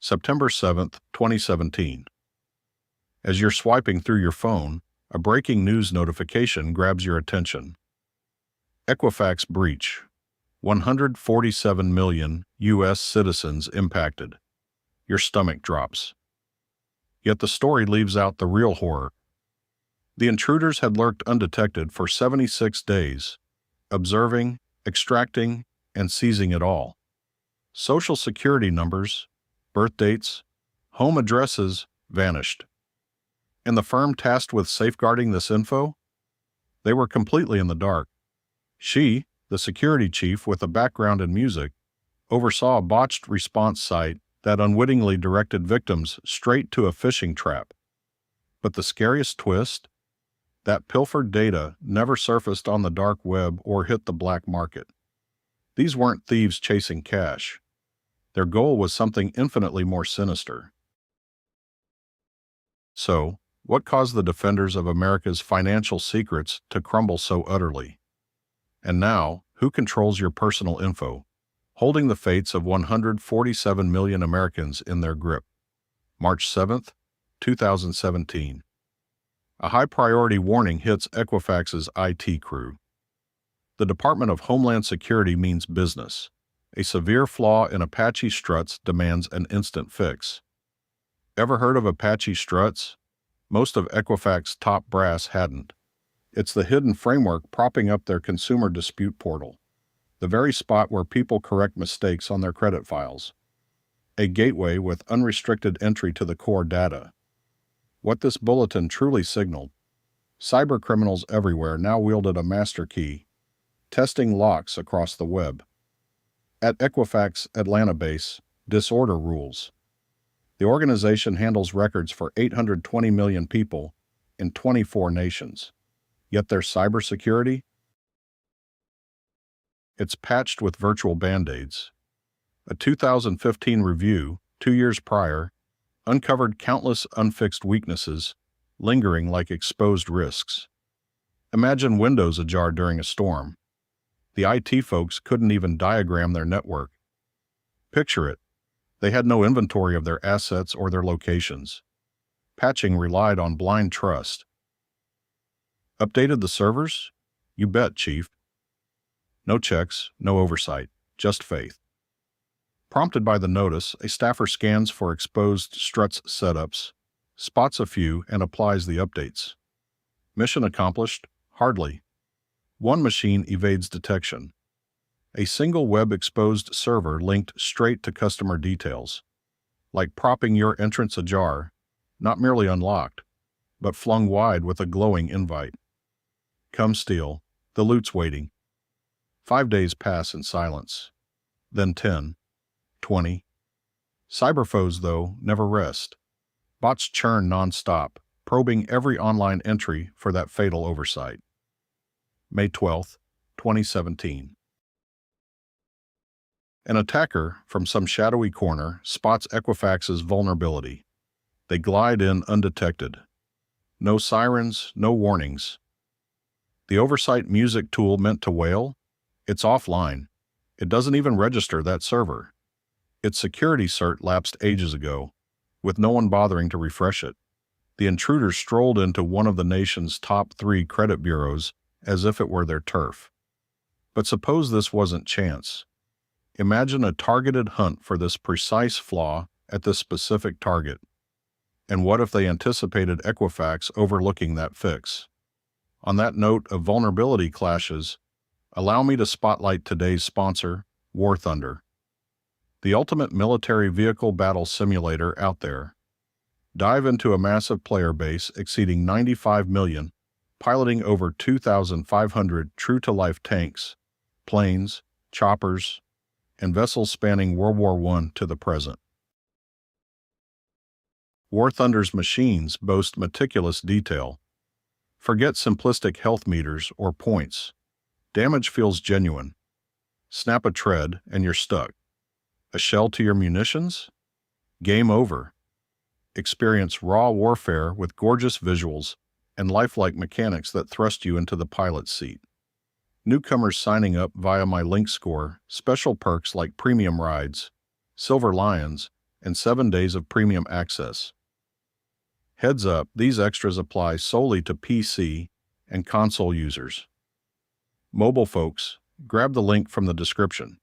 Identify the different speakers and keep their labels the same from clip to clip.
Speaker 1: September 7th, 2017. As you're swiping through your phone, a breaking news notification grabs your attention. Equifax breach. 147 million U.S. citizens impacted. Your stomach drops. Yet the story leaves out the real horror. The intruders had lurked undetected for 76 days, observing, extracting, and seizing it all. Social security numbers, birth dates, home addresses vanished. And the firm tasked with safeguarding this info? They were completely in the dark. She, the security chief with a background in music, oversaw a botched response site that unwittingly directed victims straight to a phishing trap. But the scariest twist? That pilfered data never surfaced on the dark web or hit the black market. These weren't thieves chasing cash. Their goal was something infinitely more sinister. So, what caused the defenders of America's financial secrets to crumble so utterly? And now, who controls your personal info, holding the fates of 147 million Americans in their grip? March 7th, 2017. A high-priority warning hits Equifax's IT crew. The Department of Homeland Security means business. A severe flaw in Apache Struts demands an instant fix. Ever heard of Apache Struts? Most of Equifax's top brass hadn't. It's the hidden framework propping up their consumer dispute portal, the very spot where people correct mistakes on their credit files. A gateway with unrestricted entry to the core data. What this bulletin truly signaled: cybercriminals everywhere now wielded a master key, testing locks across the web. At Equifax Atlanta base, disorder rules. The organization handles records for 820 million people in 24 nations. Yet their cybersecurity? It's patched with virtual band-aids. A 2015 review, 2 years prior, uncovered countless unfixed weaknesses, lingering like exposed risks. Imagine Windows ajar during a storm. The IT folks couldn't even diagram their network. Picture it. They had no inventory of their assets or their locations. Patching relied on blind trust. Updated the servers? You bet, Chief. No checks, no oversight, just faith. Prompted by the notice, a staffer scans for exposed struts setups, spots a few, and applies the updates. Mission accomplished? Hardly. One machine evades detection. A single web-exposed server linked straight to customer details. Like propping your entrance ajar, not merely unlocked, but flung wide with a glowing invite. Come steal, the loot's waiting. 5 days pass in silence. Then 10. 20. Cyberfoes, though, never rest. Bots churn non-stop, probing every online entry for that fatal oversight. May 12, 2017. An attacker from some shadowy corner spots Equifax's vulnerability. They glide in undetected. No sirens, no warnings. The oversight music tool meant to wail? It's offline. It doesn't even register that server. Its security cert lapsed ages ago, with no one bothering to refresh it. The intruders strolled into one of the nation's top 3 credit bureaus as if it were their turf. But suppose this wasn't chance. Imagine a targeted hunt for this precise flaw at this specific target. And what if they anticipated Equifax overlooking that fix? On that note of vulnerability clashes, allow me to spotlight today's sponsor, War Thunder. The ultimate military vehicle battle simulator out there. Dive into a massive player base exceeding 95 million, piloting over 2,500 true-to-life tanks, planes, choppers, and vessels spanning World War I to the present. War Thunder's machines boast meticulous detail. Forget simplistic health meters or points. Damage feels genuine. Snap a tread and you're stuck. A shell to your munitions? Game over. Experience raw warfare with gorgeous visuals and lifelike mechanics that thrust you into the pilot's seat. Newcomers signing up via my link score special perks like premium rides, silver lions, and 7 days of premium access. Heads up, these extras apply solely to PC and console users. Mobile folks, grab the link from the description.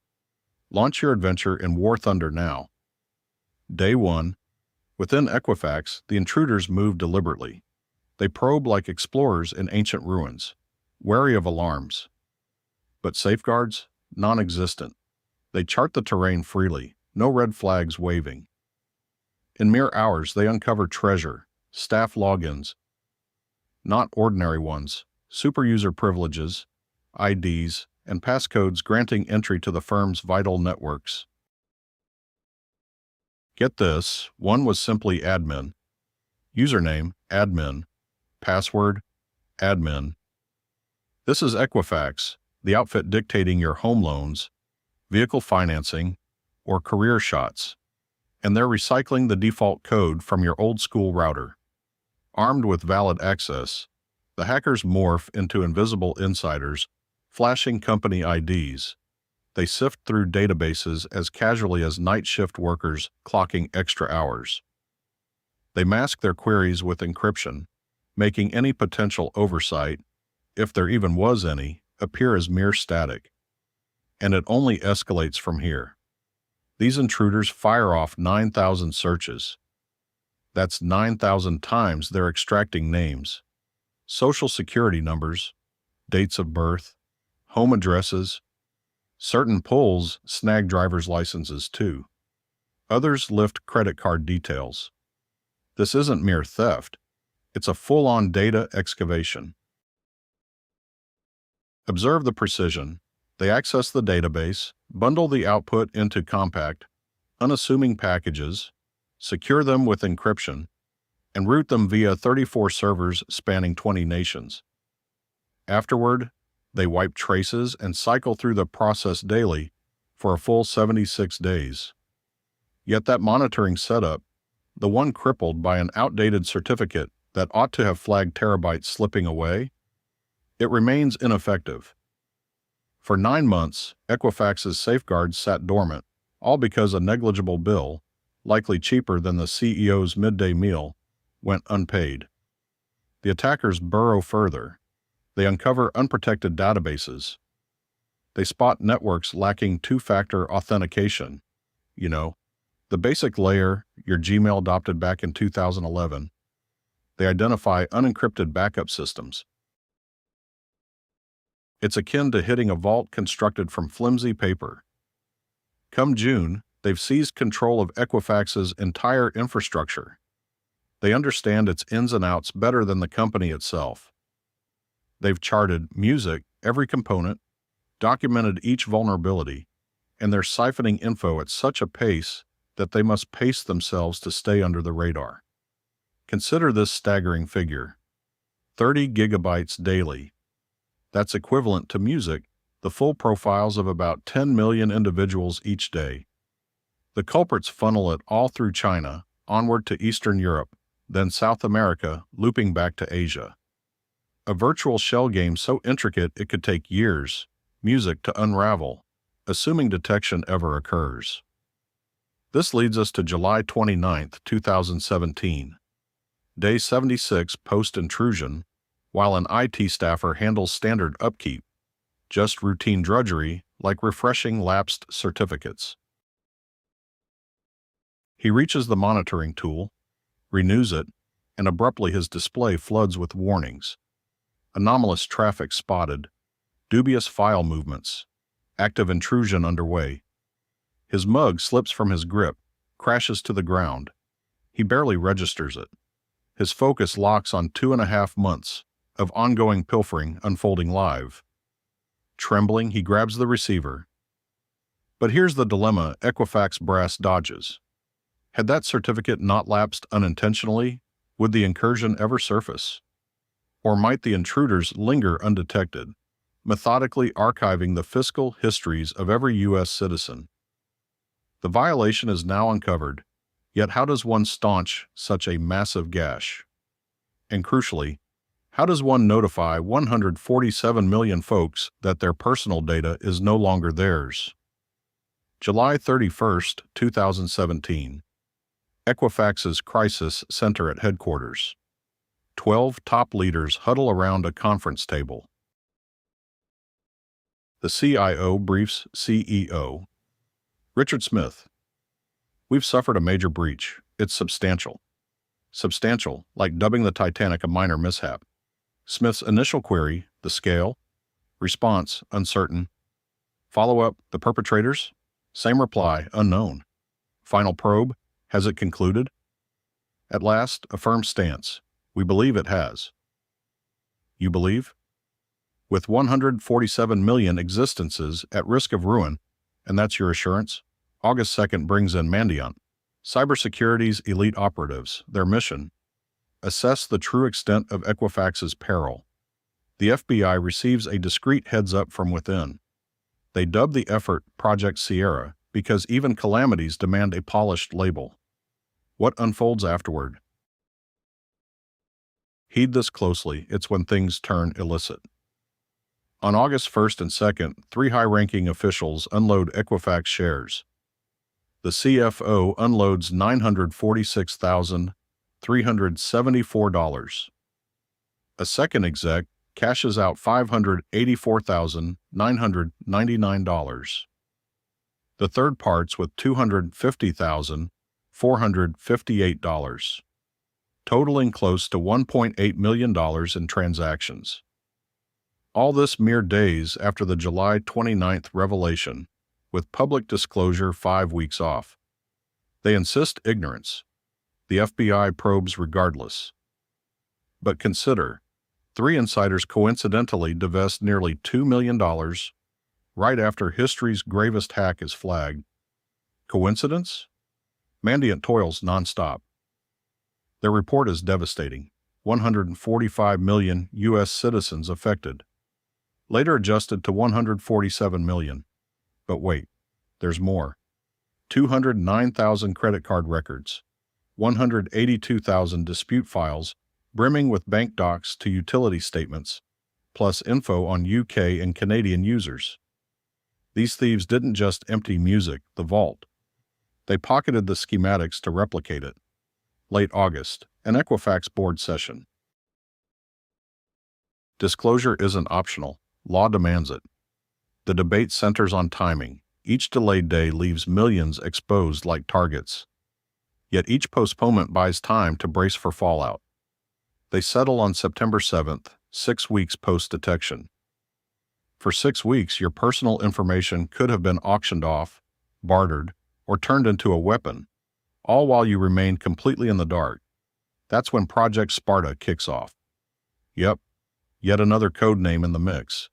Speaker 1: Launch your adventure in War Thunder now. Day 1. Within Equifax, the intruders move deliberately. They probe like explorers in ancient ruins, wary of alarms. But safeguards? Non-existent. They chart the terrain freely, no red flags waving. In mere hours, they uncover treasure, staff logins, not ordinary ones, superuser privileges, IDs, and passcodes granting entry to the firm's vital networks. Get this, one was simply admin. Username, admin. Password, admin. This is Equifax, the outfit dictating your home loans, vehicle financing, or career shots, and they're recycling the default code from your old-school router. Armed with valid access, the hackers morph into invisible insiders, flashing company IDs. They sift through databases as casually as night shift workers clocking extra hours. They mask their queries with encryption, making any potential oversight, if there even was any, appear as mere static. And it only escalates from here. These intruders fire off 9,000 searches. That's 9,000 times they're extracting names, social security numbers, dates of birth, home addresses. Certain pulls snag driver's licenses too. Others lift credit card details. This isn't mere theft. It's a full-on data excavation. Observe the precision. They access the database, bundle the output into compact, unassuming packages, secure them with encryption, and route them via 34 servers spanning 20 nations. Afterward, they wipe traces and cycle through the process daily for a full 76 days. Yet that monitoring setup, the one crippled by an outdated certificate that ought to have flagged terabytes slipping away, it remains ineffective. For 9 months, Equifax's safeguards sat dormant, all because a negligible bill, likely cheaper than the CEO's midday meal, went unpaid. The attackers burrow further. They uncover unprotected databases. They spot networks lacking two-factor authentication. You know, the basic layer your Gmail adopted back in 2011. They identify unencrypted backup systems. It's akin to hitting a vault constructed from flimsy paper. Come June, they've seized control of Equifax's entire infrastructure. They understand its ins and outs better than the company itself. They've charted music, every component, documented each vulnerability, and they're siphoning info at such a pace that they must pace themselves to stay under the radar. Consider this staggering figure: 30 gigabytes daily. That's equivalent to music, the full profiles of about 10 million individuals each day. The culprits funnel it all through China, onward to Eastern Europe, then South America, looping back to Asia. A virtual shell game so intricate it could take years, music to unravel, assuming detection ever occurs. This leads us to July 29, 2017. Day 76 post-intrusion, while an IT staffer handles standard upkeep, just routine drudgery like refreshing lapsed certificates. He reaches the monitoring tool, renews it, and abruptly his display floods with warnings. Anomalous traffic spotted, dubious file movements, active intrusion underway. His mug slips from his grip, crashes to the ground. He barely registers it. His focus locks on 2.5 months of ongoing pilfering unfolding live. Trembling, he grabs the receiver. But here's the dilemma Equifax brass dodges. Had that certificate not lapsed unintentionally, would the incursion ever surface? Or might the intruders linger undetected, methodically archiving the fiscal histories of every U.S. citizen? The violation is now uncovered, yet how does one staunch such a massive gash? And crucially, how does one notify 147 million folks that their personal data is no longer theirs? July 31, 2017. Equifax's crisis center at headquarters. 12 top leaders huddle around a conference table. The CIO briefs CEO. Richard Smith. We've suffered a major breach. It's substantial. Substantial, like dubbing the Titanic a minor mishap. Smith's initial query, the scale. Response, uncertain. Follow-up, the perpetrators? Same reply, unknown. Final probe, has it concluded? At last, a firm stance. We believe it has. You believe? With 147 million existences at risk of ruin, and that's your assurance? August 2nd brings in Mandiant. Cybersecurity's elite operatives, their mission. Assess the true extent of Equifax's peril. The FBI receives a discreet heads-up from within. They dub the effort Project Sierra because even calamities demand a polished label. What unfolds afterward? Heed this closely, it's when things turn illicit. On August 1st and 2nd, 3 high-ranking officials unload Equifax shares. The CFO unloads $946,374. A second exec cashes out $584,999. The third parts with $250,458, totaling close to $1.8 million in transactions. All this mere days after the July 29th revelation, with public disclosure 5 weeks off. They insist ignorance. The FBI probes regardless. But consider, 3 insiders coincidentally divest nearly $2 million right after history's gravest hack is flagged. Coincidence? Mandiant toils nonstop. Their report is devastating. 145 million U.S. citizens affected. Later adjusted to 147 million. But wait, there's more. 209,000 credit card records, 182,000 dispute files brimming with bank docs to utility statements, plus info on UK and Canadian users. These thieves didn't just empty music, the vault. They pocketed the schematics to replicate it. Late August, an Equifax board session. Disclosure isn't optional. Law demands it. The debate centers on timing. Each delayed day leaves millions exposed like targets. Yet each postponement buys time to brace for fallout. They settle on September 7th, 6 weeks post-detection. For 6 weeks, your personal information could have been auctioned off, bartered, or turned into a weapon, all while you remain completely in the dark. That's when Project Sparta kicks off. Yep, yet another code name in the mix.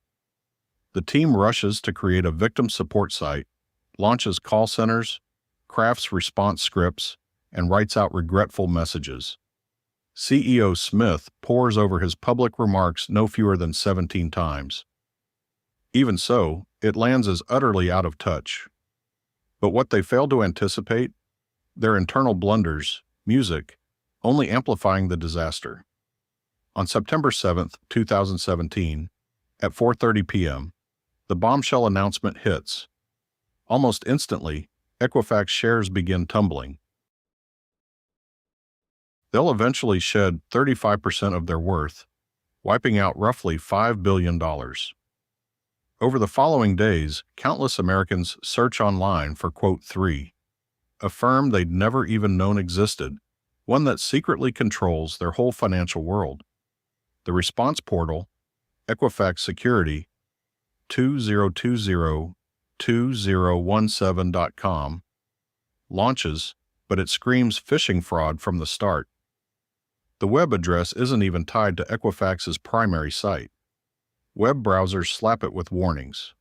Speaker 1: The team rushes to create a victim support site, launches call centers, crafts response scripts, and writes out regretful messages. CEO Smith pores over his public remarks no fewer than 17 times. Even so, it lands as utterly out of touch. But what they fail to anticipate? Their internal blunders, music, only amplifying the disaster. On September 7th, 2017, at 4:30 p.m., the bombshell announcement hits. Almost instantly, Equifax shares begin tumbling. They'll eventually shed 35% of their worth, wiping out roughly $5 billion. Over the following days, countless Americans search online for Quote 3, a firm they'd never even known existed, one that secretly controls their whole financial world. The response portal, Equifax Security, 20202017.com, launches, but it screams phishing fraud from the start. The web address isn't even tied to Equifax's primary site. Web browsers slap it with warnings.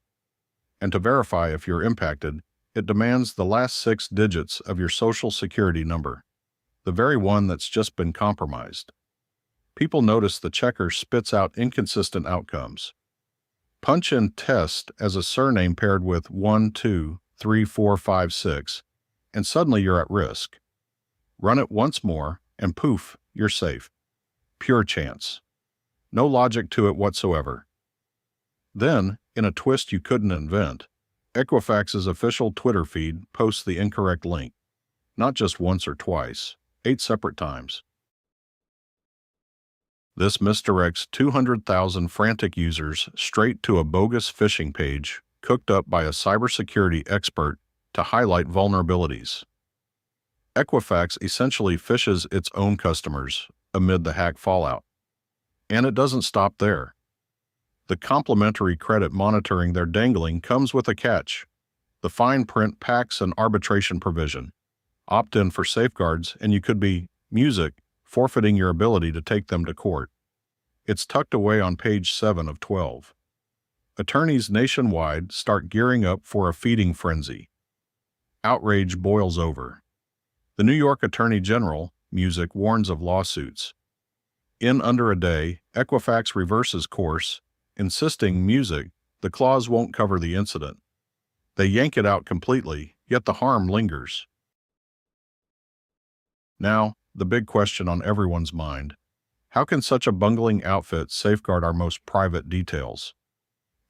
Speaker 1: And to verify if you're impacted, it demands the last 6 digits of your social security number, the very one that's just been compromised. People notice the checker spits out inconsistent outcomes. Punch in test as a surname paired with 1, 2, 3, 4, 5, 6, and suddenly you're at risk. Run it once more, and poof, you're safe. Pure chance. No logic to it whatsoever. Then, in a twist you couldn't invent, Equifax's official Twitter feed posts the incorrect link. not just once or twice, 8 separate times. This misdirects 200,000 frantic users straight to a bogus phishing page cooked up by a cybersecurity expert to highlight vulnerabilities. Equifax essentially phishes its own customers amid the hack fallout. And it doesn't stop there. The complimentary credit monitoring they're dangling comes with a catch. The fine print packs an arbitration provision. Opt in for safeguards and you could be, music, forfeiting your ability to take them to court. It's tucked away on page 7 of 12. Attorneys nationwide start gearing up for a feeding frenzy. Outrage boils over. The New York Attorney General, music, warns of lawsuits. In under a day, Equifax reverses course, insisting music, the clause won't cover the incident. They yank it out completely, yet the harm lingers. Now, the big question on everyone's mind. How can such a bungling outfit safeguard our most private details?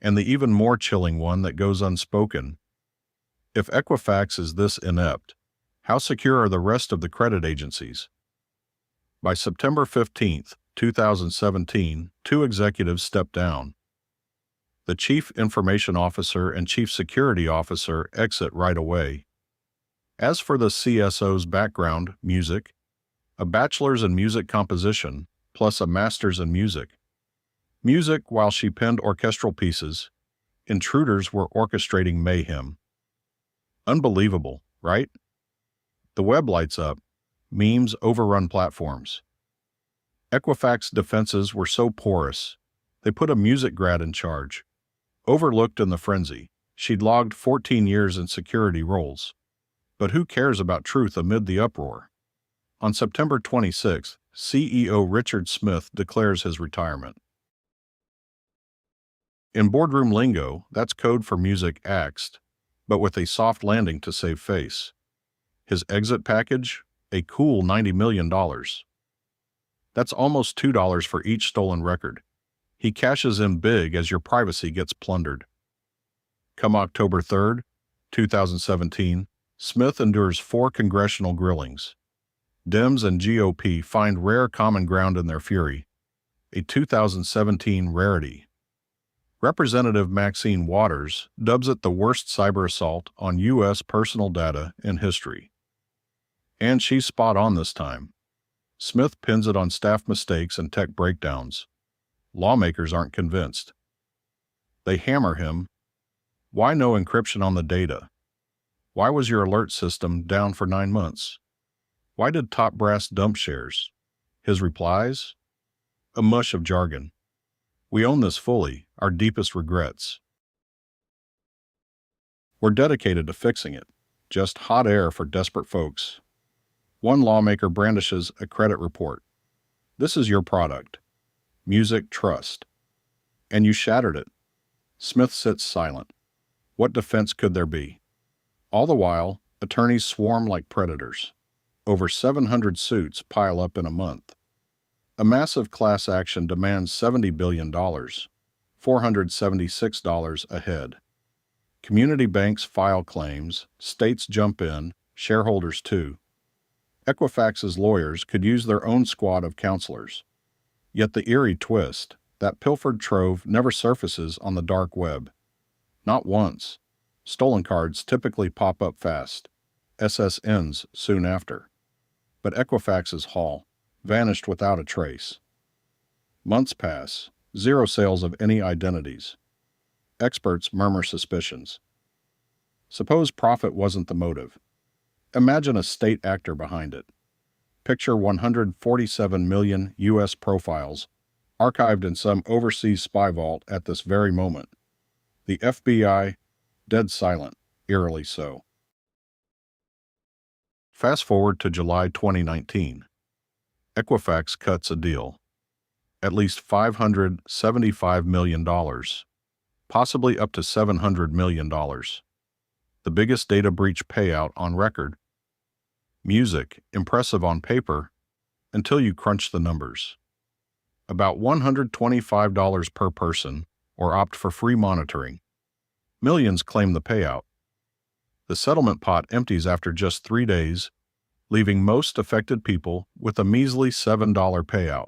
Speaker 1: And the even more chilling one that goes unspoken. If Equifax is this inept, how secure are the rest of the credit agencies? By September 15, 2017, 2 executives stepped down. The Chief Information Officer and Chief Security Officer exit right away. As for the CSO's background, music, a bachelor's in music composition, plus a master's in music. Music while she penned orchestral pieces. Intruders were orchestrating mayhem. Unbelievable, right? The web lights up. Memes overrun platforms. Equifax defenses were so porous, they put a music grad in charge. Overlooked in the frenzy, she'd logged 14 years in security roles. But who cares about truth amid the uproar? On September 26, CEO Richard Smith declares his retirement. In boardroom lingo, that's code for music axed, but with a soft landing to save face. His exit package? A cool $90 million. That's almost $2 for each stolen record. He cashes in big as your privacy gets plundered. Come October 3, 2017, Smith endures 4 congressional grillings. Dems and GOP find rare common ground in their fury, a 2017 rarity. Representative Maxine Waters dubs it the worst cyber assault on U.S. personal data in history. And she's spot on this time. Smith pins it on staff mistakes and tech breakdowns. Lawmakers aren't convinced. They hammer him. Why no encryption on the data? Why was your alert system down for 9 months? Why did top brass dump shares? His replies? A mush of jargon. We own this fully, our deepest regrets. We're dedicated to fixing it. Just hot air for desperate folks. One lawmaker brandishes a credit report. This is your product. Music trust. And you shattered it. Smith sits silent. What defense could there be? All the while, attorneys swarm like predators. Over 700 suits pile up in a month. A massive class action demands $70 billion, $476 a head. Community banks file claims, states jump in, shareholders too. Equifax's lawyers could use their own squad of counselors. Yet the eerie twist, that pilfered trove never surfaces on the dark web. Not once. Stolen cards typically pop up fast. SSNs soon after. But Equifax's haul vanished without a trace. Months pass, 0 sales of any identities. Experts murmur suspicions. Suppose profit wasn't the motive. Imagine a state actor behind it. Picture 147 million U.S. profiles archived in some overseas spy vault at this very moment. The FBI, dead silent, eerily so. Fast forward to July 2019. Equifax cuts a deal. At least $575 million, possibly up to $700 million. The biggest data breach payout on record. Music, impressive on paper, until you crunch the numbers. About $125 per person, or opt for free monitoring. Millions claim the payout. The settlement pot empties after just 3 days, leaving most affected people with a measly $7 payout.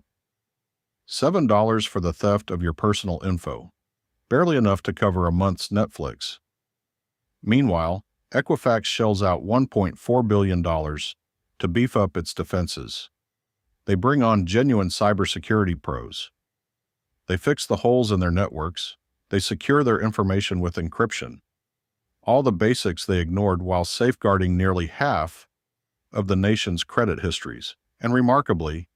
Speaker 1: $7 for the theft of your personal info, barely enough to cover a month's Netflix. Meanwhile, Equifax shells out $1.4 billion to beef up its defenses. They bring on genuine cybersecurity pros. They fix the holes in their networks. They secure their information with encryption. All the basics they ignored while safeguarding nearly half of the nation's credit histories. And remarkably,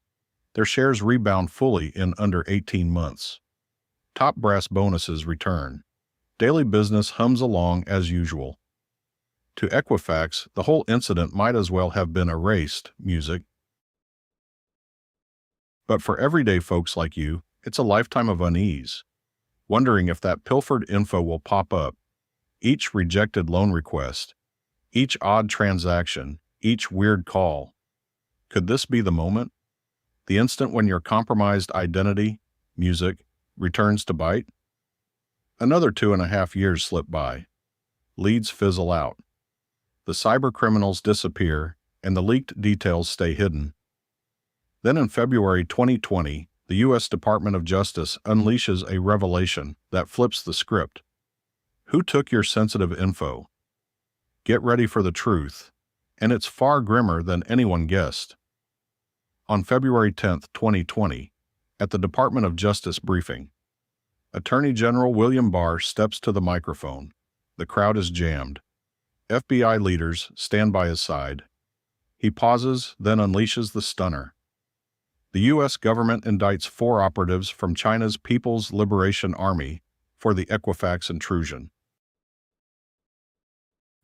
Speaker 1: their shares rebound fully in under 18 months. Top brass bonuses return. Daily business hums along as usual. To Equifax, the whole incident might as well have been erased music. But for everyday folks like you, it's a lifetime of unease, wondering if that pilfered info will pop up. Each rejected loan request, each odd transaction, each weird call. Could this be the moment? The instant when your compromised identity, music, returns to bite? Another 2.5 years slip by. Leads fizzle out. The cyber criminals disappear, and the leaked details stay hidden. Then in February 2020, the U.S. Department of Justice unleashes a revelation that flips the script. Who took your sensitive info? Get ready for the truth, and it's far grimmer than anyone guessed. On February 10, 2020, at the Department of Justice briefing, Attorney General William Barr steps to the microphone. The crowd is jammed. FBI leaders stand by his side. He pauses, then unleashes the stunner. The U.S. government indicts 4 operatives from China's People's Liberation Army for the Equifax intrusion.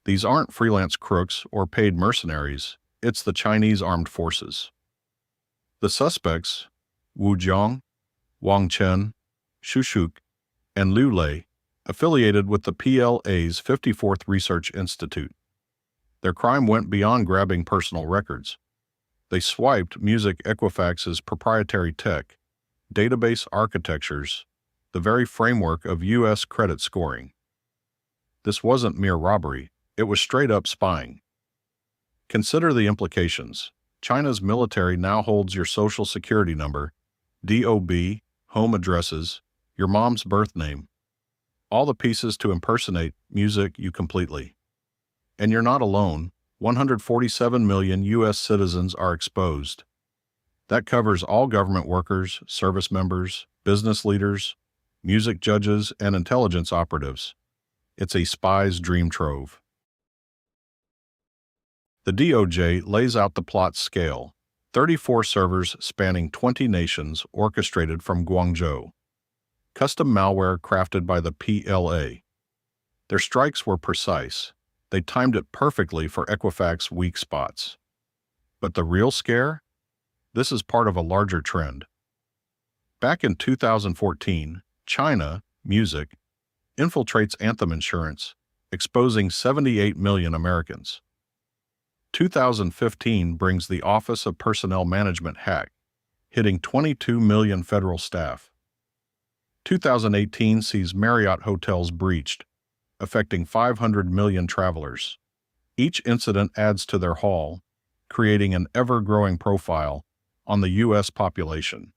Speaker 1: These aren't freelance crooks or paid mercenaries, it's the Chinese armed forces. The suspects, Wu Jiang, Wang Chen, Xu Shuk, and Liu Lei, affiliated with the PLA's 54th Research Institute. Their crime went beyond grabbing personal records. They swiped Music Equifax's proprietary tech, database architectures, the very framework of U.S. credit scoring. This wasn't mere robbery, it was straight-up spying. Consider the implications. China's military now holds your social security number, DOB, home addresses, your mom's birth name. All the pieces to impersonate music you completely. And you're not alone. 147 million U.S. citizens are exposed. That covers all government workers, service members, business leaders, music judges, and intelligence operatives. It's a spy's dream trove. The DOJ lays out the plot's scale. 34 servers spanning 20 nations orchestrated from Guangzhou. Custom malware crafted by the PLA. Their strikes were precise. They timed it perfectly for Equifax weak spots. But the real scare? This is part of a larger trend. Back in 2014, China, music, infiltrates Anthem Insurance, exposing 78 million Americans. 2015 brings the Office of Personnel Management hack, hitting 22 million federal staff. 2018 sees Marriott hotels breached, affecting 500 million travelers. Each incident adds to their haul, creating an ever-growing profile on the U.S. population.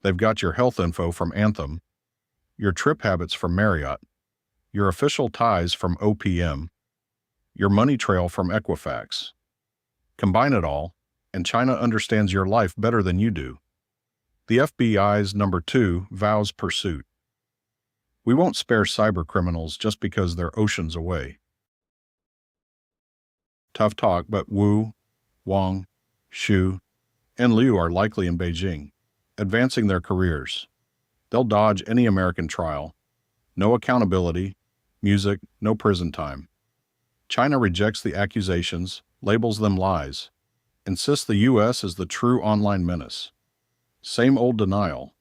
Speaker 1: They've got your health info from Anthem, your trip habits from Marriott, your official ties from OPM, your money trail from Equifax. Combine it all, and China understands your life better than you do. The FBI's number 2 vows pursuit. We won't spare cybercriminals just because they're oceans away. Tough talk, but Wu, Wang, Xu, and Liu are likely in Beijing, advancing their careers. They'll dodge any American trial. No accountability, music, no prison time. China rejects the accusations, labels them lies, insists the U.S. is the true online menace. Same old denial.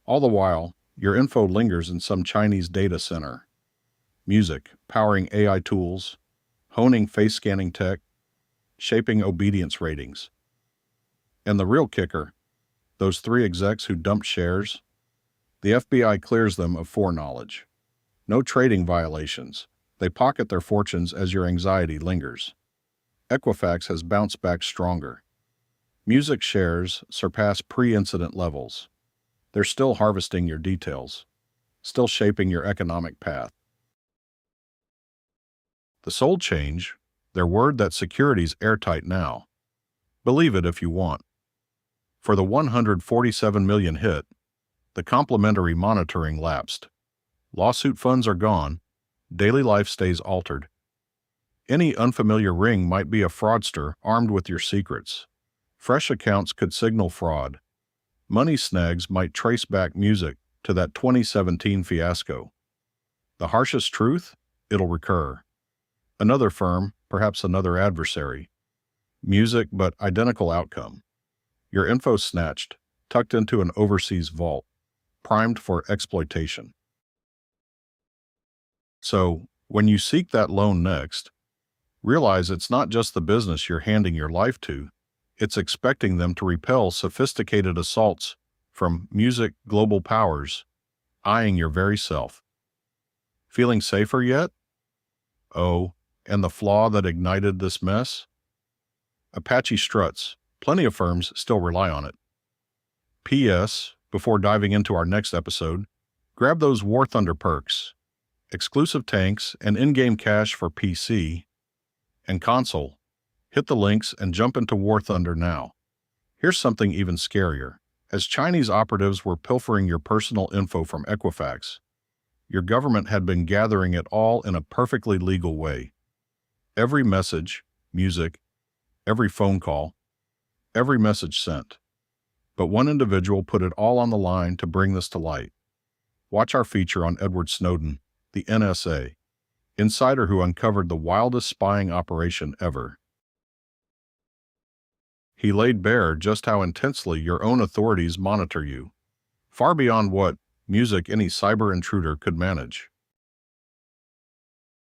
Speaker 1: All the while, your info lingers in some Chinese data center. Music, powering AI tools, honing face-scanning tech, shaping obedience ratings. And the real kicker, those 3 execs who dumped shares, the FBI clears them of foreknowledge. No trading violations. They pocket their fortunes as your anxiety lingers. Equifax has bounced back stronger. Music shares surpass pre-incident levels. They're still harvesting your details, still shaping your economic path. The sole change, their word that security's airtight now. Believe it if you want. For the 147 million hit, the complimentary monitoring lapsed. Lawsuit funds are gone. Daily life stays altered. Any unfamiliar ring might be a fraudster armed with your secrets. Fresh accounts could signal fraud. Money snags might trace back music to that 2017 fiasco. The harshest truth? It'll recur. Another firm, perhaps another adversary. Music, but identical outcome. Your info snatched, tucked into an overseas vault, primed for exploitation. So, when you seek that loan next, realize it's not just the business you're handing your life to, it's expecting them to repel sophisticated assaults from music global powers, eyeing your very self. Feeling safer yet? Oh, and the flaw that ignited this mess? Apache struts. Plenty of firms still rely on it. P.S. Before diving into our next episode, grab those War Thunder perks. Exclusive tanks and in-game cash for PC and console. Hit the links and jump into War Thunder now. Here's something even scarier. As Chinese operatives were pilfering your personal info from Equifax, your government had been gathering it all in a perfectly legal way. Every message, music, every phone call, every message sent. But one individual put it all on the line to bring this to light. Watch our feature on Edward Snowden, the NSA, insider who uncovered the wildest spying operation ever. He laid bare just how intensely your own authorities monitor you, far beyond what music any cyber intruder could manage.